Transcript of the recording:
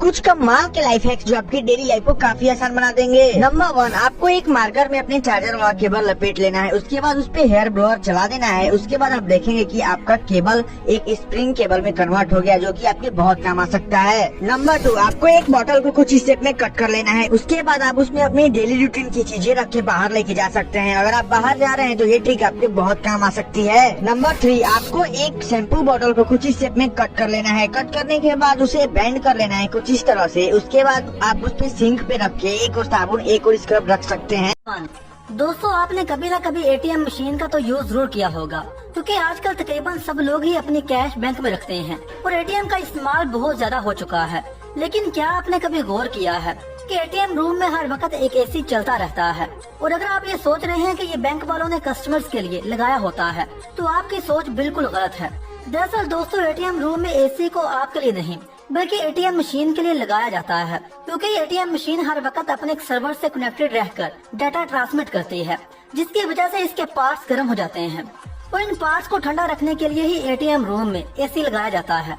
कुछ कमाल के लाइफ हैक्स जो आपकी डेली लाइफ को काफी आसान बना देंगे। नंबर 1, आपको एक मार्कर में अपने चार्जर वाला केबल लपेट लेना है। उसके बाद उस पे हेयर ब्लोअर चला देना है। उसके बाद आप देखेंगे कि आपका केबल एक स्प्रिंग केबल में कन्वर्ट हो गया, जो कि आपके बहुत काम आ सकता है। नंबर 2, आपको एक बोतल को कुछ हिस्से में कट कर लेना है। उसके बाद आप उसमें अपनी डेली रूटीन की चीजें रख के बाहर लेके जा सकते हैं। अगर आप बाहर जा रहे हैं तो ये ट्रिक आपके बहुत काम आ सकती है। नंबर 3, आपको एक शैम्पू बोतल को कुछ हिस्से में कट कर लेना है। कट करने के बाद उसे बेंड कर लेना है कुछ इस तरह से। उसके बाद आप उस पे सिंक पे रख के एक और साबुन एक और स्क्रब रख सकते हैं। दोस्तों, आपने कभी ना कभी एटीएम मशीन का तो यूज जरूर किया होगा, क्योंकि आजकल तकरीबन सब लोग ही अपनी कैश बैंक में रखते हैं और एटीएम का इस्तेमाल बहुत ज्यादा हो चुका है। लेकिन क्या आपने कभी गौर किया है कि एटीएम रूम में हर वक्त एक एसी चलता रहता है? और अगर आप ये सोच रहे हैं कि ये बैंक वालों ने कस्टमर्स के लिए लगाया होता है, तो आपकी सोच बिल्कुल गलत है। दरअसल दोस्तों, एटीएम रूम में एसी को आपके लिए नहीं बल्कि एटीएम मशीन के लिए लगाया जाता है, क्योंकि एटीएम मशीन हर वक्त अपने एक सर्वर से कनेक्टेड रहकर डाटा ट्रांसमिट करती है, जिसकी वजह से इसके पार्ट्स गर्म हो जाते हैं और इन पार्ट्स को ठंडा रखने के लिए ही एटीएम रूम में एसी लगाया जाता है।